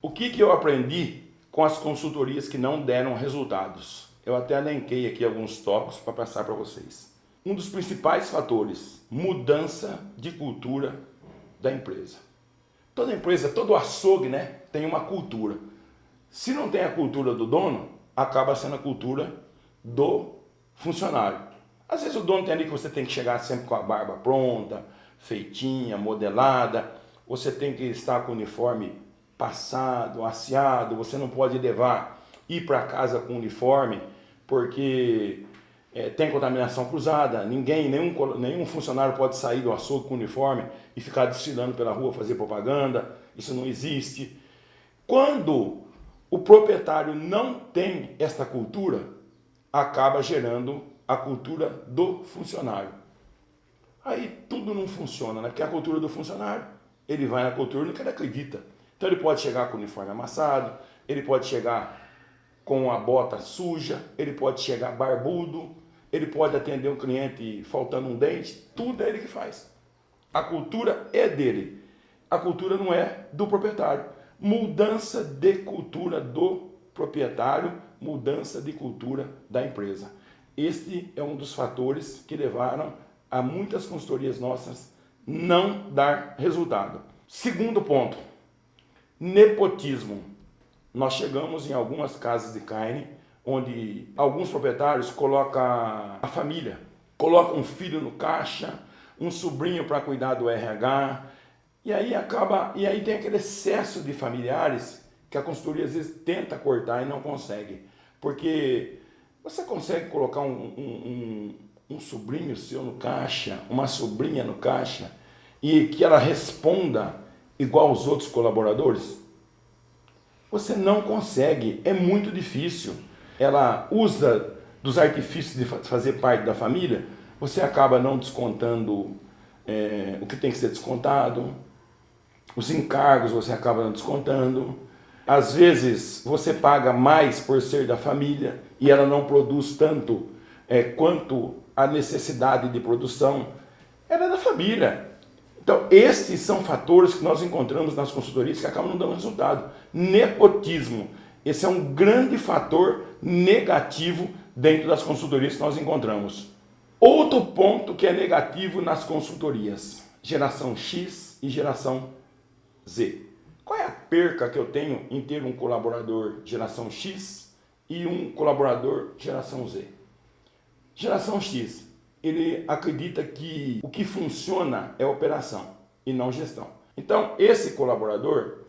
O que eu aprendi com as consultorias que não deram resultados? Eu até elenquei aqui alguns tópicos para passar para vocês. Um dos principais fatores, mudança de cultura da empresa. Toda empresa, todo açougue, tem uma cultura. Se não tem a cultura do dono, acaba sendo a cultura do funcionário. Às vezes o dono tem ali que você tem que chegar sempre com a barba pronta, feitinha, modelada, você tem que estar com o uniforme passado, asseado, você não pode ir para casa com uniforme, porque tem contaminação cruzada, nenhum funcionário pode sair do açougue com uniforme e ficar desfilando pela rua, fazer propaganda, isso não existe. Quando o proprietário não tem esta cultura, acaba gerando a cultura do funcionário. Aí tudo não funciona, porque a cultura do funcionário, ele vai na cultura no que ele acredita. Então ele pode chegar com o uniforme amassado, ele pode chegar com a bota suja, ele pode chegar barbudo, ele pode atender um cliente faltando um dente, tudo é ele que faz. A cultura é dele, a cultura não é do proprietário. Mudança de cultura do proprietário, mudança de cultura da empresa. Este é um dos fatores que levaram a muitas consultorias nossas não dar resultado. Segundo ponto, nepotismo. Nós chegamos em algumas casas de carne onde alguns proprietários colocam a família, colocam um filho no caixa, um sobrinho para cuidar do RH, e aí tem aquele excesso de familiares que a consultoria às vezes tenta cortar e não consegue, porque você consegue colocar um sobrinho seu no caixa, uma sobrinha no caixa, e que ela responda igual aos outros colaboradores? Você não consegue, é muito difícil. Ela usa dos artifícios de fazer parte da família, você acaba não descontando o que tem que ser descontado, os encargos você acaba não descontando. Às vezes você paga mais por ser da família e ela não produz tanto quanto a necessidade de produção. Ela é da família. Então, estes são fatores que nós encontramos nas consultorias que acabam não dando resultado. Nepotismo. Esse é um grande fator negativo dentro das consultorias que nós encontramos. Outro ponto que é negativo nas consultorias: geração X e geração Z. Qual é a perca que eu tenho em ter um colaborador geração X e um colaborador geração Z? Geração X, ele acredita que o que funciona é operação e não gestão. Então, esse colaborador,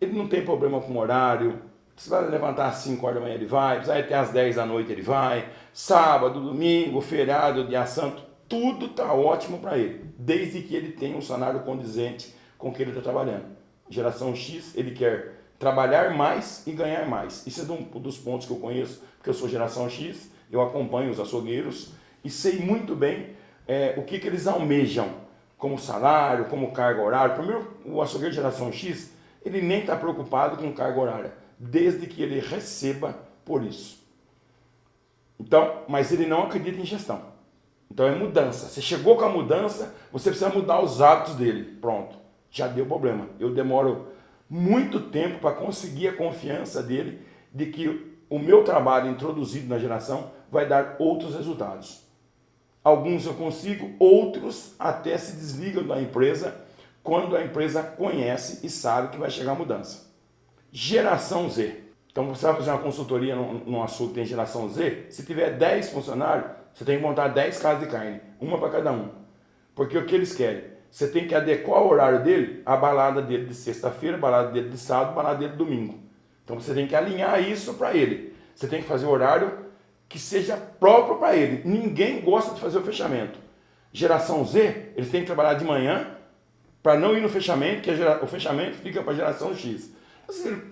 ele não tem problema com horário. Você vai levantar às 5 horas da manhã, ele vai até às 10 da noite, ele vai. Sábado, domingo, feriado, dia santo, tudo está ótimo para ele, desde que ele tenha um salário condizente com o que ele está trabalhando. Geração X, ele quer trabalhar mais e ganhar mais. Isso é um dos pontos que eu conheço, porque eu sou geração X, eu acompanho os açougueiros e sei muito bem o que eles almejam como salário, como carga horária. Primeiro, o açougueiro de geração X, ele nem está preocupado com carga horária, desde que ele receba por isso. Então, mas ele não acredita em gestão. Então é mudança. Você chegou com a mudança, você precisa mudar os hábitos dele. Pronto, já deu problema. Eu demoro muito tempo para conseguir a confiança dele de que o meu trabalho introduzido na geração vai dar outros resultados. Alguns eu consigo, outros até se desligam da empresa quando a empresa conhece e sabe que vai chegar a mudança. Geração Z. Então você vai fazer uma consultoria num açougue que tem geração Z, se tiver 10 funcionários, você tem que montar 10 casas de carne, uma para cada um. Porque o que eles querem? Você tem que adequar o horário dele à balada dele de sexta-feira, a balada dele de sábado, a balada dele de domingo. Então você tem que alinhar isso para ele. Você tem que fazer o horário que seja próprio para ele. Ninguém gosta de fazer o fechamento. Geração Z, eles têm que trabalhar de manhã para não ir no fechamento, que o fechamento fica para a geração X.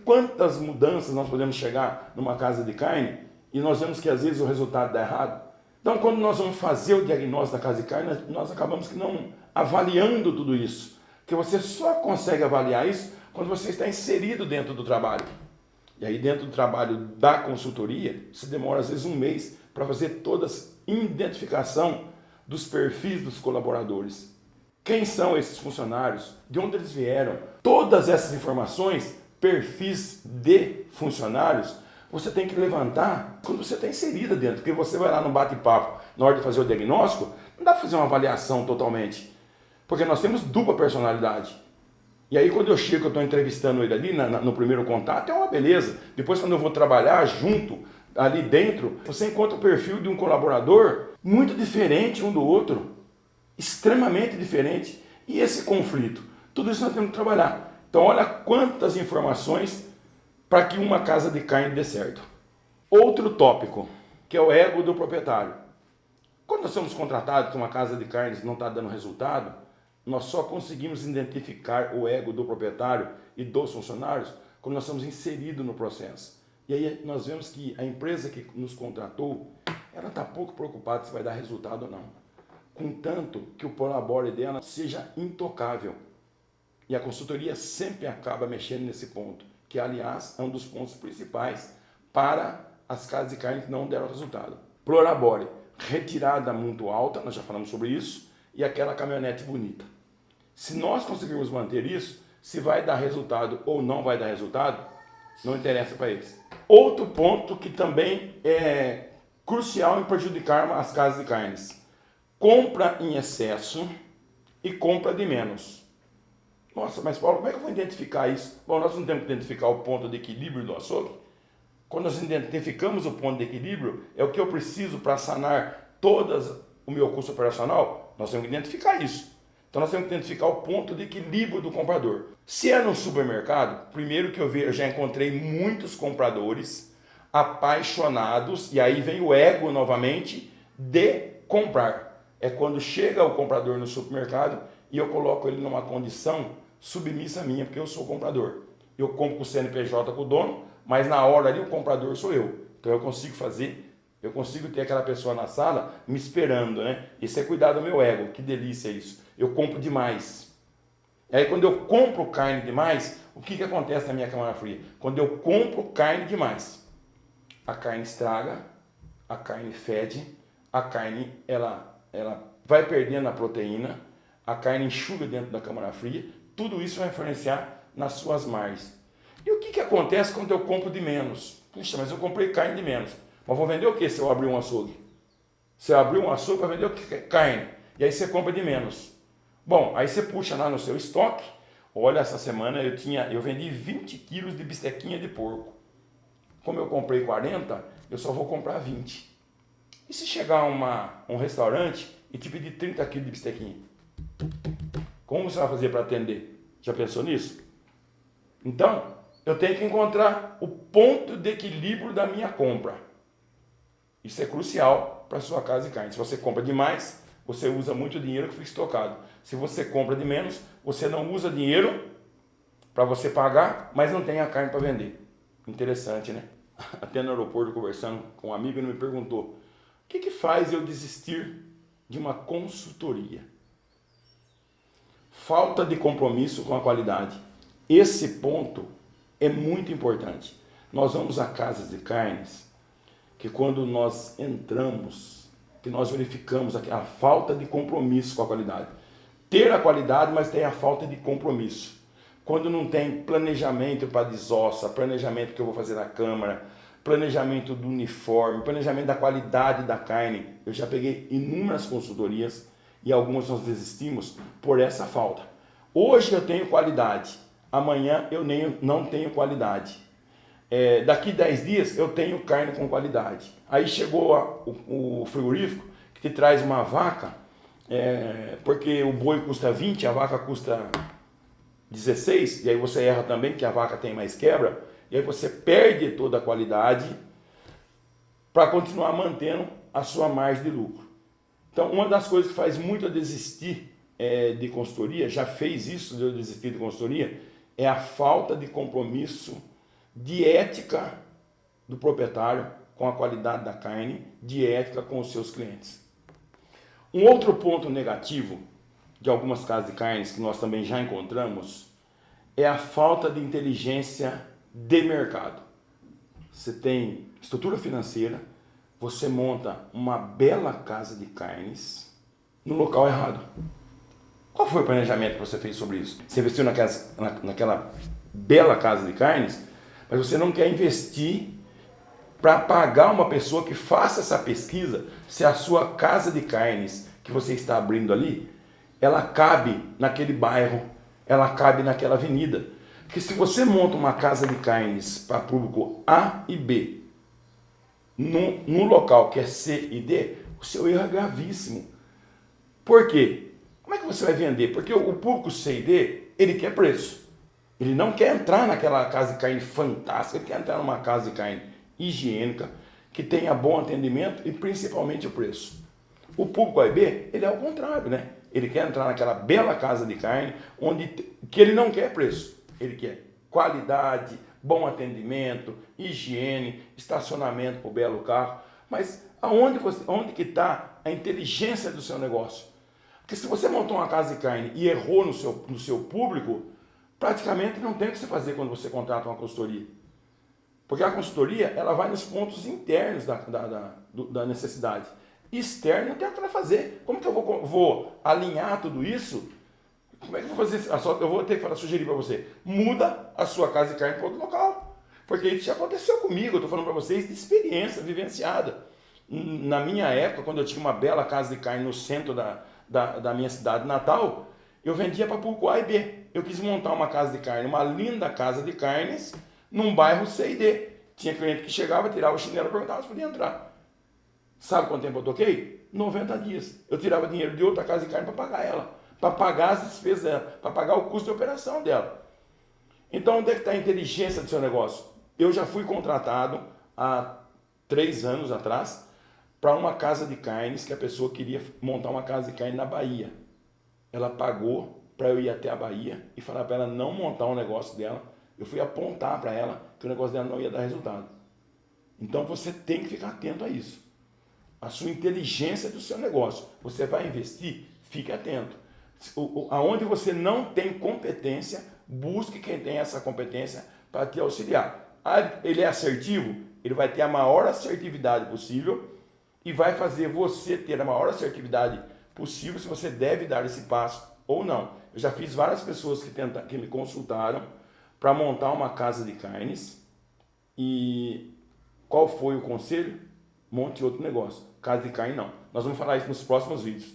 Quantas mudanças nós podemos chegar numa casa de carne e nós vemos que às vezes o resultado dá errado? Então, quando nós vamos fazer o diagnóstico da casa de carne, nós acabamos que não avaliando tudo isso. Porque você só consegue avaliar isso quando você está inserido dentro do trabalho. E aí dentro do trabalho da consultoria, você demora às vezes um mês para fazer toda a identificação dos perfis dos colaboradores. Quem são esses funcionários? De onde eles vieram? Todas essas informações perfis de funcionários você tem que levantar quando você está inserida dentro, porque você vai lá no bate-papo, na hora de fazer o diagnóstico, não dá para fazer uma avaliação totalmente, porque nós temos dupla personalidade. E aí quando eu chego, eu estou entrevistando ele ali no primeiro contato, é uma beleza. Depois quando eu vou trabalhar junto, ali dentro, você encontra o perfil de um colaborador muito diferente um do outro, extremamente diferente. E esse conflito, tudo isso nós temos que trabalhar. Então olha quantas informações para que uma casa de carne dê certo. Outro tópico, que é o ego do proprietário. Quando nós somos contratados que uma casa de carnes não está dando resultado, nós só conseguimos identificar o ego do proprietário e dos funcionários quando nós somos inseridos no processo. E aí nós vemos que a empresa que nos contratou, ela está pouco preocupada se vai dar resultado ou não. Contanto que o prolabore dela seja intocável. E a consultoria sempre acaba mexendo nesse ponto, que aliás é um dos pontos principais para as casas de carne que não deram resultado. Prolabore, retirada muito alta, nós já falamos sobre isso, e aquela caminhonete bonita. Se nós conseguirmos manter isso, se vai dar resultado ou não vai dar resultado, não interessa para eles. Outro ponto que também é crucial em prejudicar as casas de carnes: compra em excesso e compra de menos. Nossa, mas Paulo, como é que eu vou identificar isso? Bom, nós não temos que identificar o ponto de equilíbrio do açougue. Quando nós identificamos o ponto de equilíbrio, é o que eu preciso para sanar todo o meu custo operacional, nós temos que identificar isso. Então nós temos que identificar o ponto de equilíbrio do comprador. Se é no supermercado, primeiro que eu já encontrei muitos compradores apaixonados, e aí vem o ego novamente de comprar. É quando chega o comprador no supermercado e eu coloco ele numa condição submissa minha, porque eu sou comprador. Eu compro com o CNPJ com o dono, mas na hora ali o comprador sou eu. Então eu consigo ter aquela pessoa na sala me esperando, né? Isso é cuidar do meu ego, que delícia isso. Eu compro demais. E aí quando eu compro carne demais, o que acontece na minha câmara fria? Quando eu compro carne demais, a carne estraga, a carne fede, a carne ela vai perdendo a proteína, a carne enxuga dentro da câmara fria, tudo isso vai influenciar nas suas margens. E o que acontece quando eu compro de menos? Puxa, mas eu comprei carne de menos. Mas vou vender o que se eu abrir um açougue? Se eu abrir um açougue, vai vender o que? Carne. E aí você compra de menos. Bom, aí você puxa lá no seu estoque. Olha, essa semana eu vendi 20 quilos de bistequinha de porco. Como eu comprei 40, eu só vou comprar 20. E se chegar um restaurante e te pedir 30 quilos de bistequinha? Como você vai fazer para atender? Já pensou nisso? Então, eu tenho que encontrar o ponto de equilíbrio da minha compra. Isso é crucial para a sua casa de carne. Se você compra demais, você usa muito dinheiro que fica estocado. Se você compra de menos, você não usa dinheiro para você pagar, mas não tem a carne para vender. Interessante, né? Até no aeroporto, conversando com um amigo, ele me perguntou: o que faz eu desistir de uma consultoria? Falta de compromisso com a qualidade. Esse ponto é muito importante. Nós vamos a casas de carnes que quando nós entramos, que nós verificamos a falta de compromisso com a qualidade. Ter a qualidade, mas tem a falta de compromisso. Quando não tem planejamento para desossa, planejamento que eu vou fazer na câmara, planejamento do uniforme, planejamento da qualidade da carne. Eu já peguei inúmeras consultorias e algumas nós desistimos por essa falta. Hoje eu tenho qualidade, amanhã eu não tenho qualidade. Daqui 10 dias eu tenho carne com qualidade. Aí chegou o frigorífico que te traz uma vaca, porque o boi custa 20, a vaca custa 16, e aí você erra também que a vaca tem mais quebra, e aí você perde toda a qualidade para continuar mantendo a sua margem de lucro. Então, uma das coisas que faz muito eu desistir de consultoria, já fez isso de eu desistir de consultoria, é a falta de compromisso, de ética do proprietário com a qualidade da carne, de ética com os seus clientes. Um outro ponto negativo de algumas casas de carnes que nós também já encontramos é a falta de inteligência de mercado. Você tem estrutura financeira, você monta uma bela casa de carnes no local errado. Qual foi o planejamento que você fez sobre isso? Você investiu naquela bela casa de carnes, mas você não quer investir para pagar uma pessoa que faça essa pesquisa se a sua casa de carnes que você está abrindo ali, ela cabe naquele bairro, ela cabe naquela avenida. Porque se você monta uma casa de carnes para público A e B, num local que é C e D, o seu erro é gravíssimo. Por quê? Como é que você vai vender? Porque o público C e D, ele quer preço. Ele não quer entrar naquela casa de carne fantástica, ele quer entrar numa casa de carne higiênica, que tenha bom atendimento e principalmente o preço. O público A e B, ele é o contrário, né? Ele quer entrar naquela bela casa de carne, que ele não quer preço. Ele quer qualidade, bom atendimento, higiene, estacionamento para o belo carro. Mas onde que está a inteligência do seu negócio? Porque se você montou uma casa de carne e errou no seu público, praticamente não tem o que você fazer quando você contrata uma consultoria. Porque a consultoria, ela vai nos pontos internos da necessidade. Externo não tem o que ela fazer. Como que eu vou alinhar tudo isso? Como é que eu vou fazer? Eu vou ter que sugerir para você. Muda a sua casa de carne para outro local. Porque isso já aconteceu comigo. Eu estou falando para vocês de experiência vivenciada. Na minha época, quando eu tinha uma bela casa de carne no centro da minha cidade natal, eu vendia para público A e B. Eu quis montar uma casa de carne, uma linda casa de carnes, num bairro C e D. Tinha cliente que chegava, tirava o chinelo e perguntava se podia entrar. Sabe quanto tempo eu toquei? 90 dias. Eu tirava dinheiro de outra casa de carne para pagar ela, para pagar as despesas dela, para pagar o custo de operação dela. Então, onde é que está a inteligência do seu negócio? Eu já fui contratado há 3 anos atrás para uma casa de carnes que a pessoa queria montar uma casa de carne na Bahia. Ela pagou para eu ir até a Bahia e falar para ela não montar um negócio dela. Eu fui apontar para ela que o negócio dela não ia dar resultado. Então você tem que ficar atento a isso. A sua inteligência do seu negócio. Você vai investir? Fique atento. Aonde você não tem competência, busque quem tem essa competência para te auxiliar. Ele é assertivo? Ele vai ter a maior assertividade possível e vai fazer você ter a maior assertividade possível se você deve dar esse passo ou não. Eu já fiz várias pessoas que me consultaram para montar uma casa de carnes e qual foi o conselho? Monte outro negócio. Casa de carne não. Nós vamos falar isso nos próximos vídeos.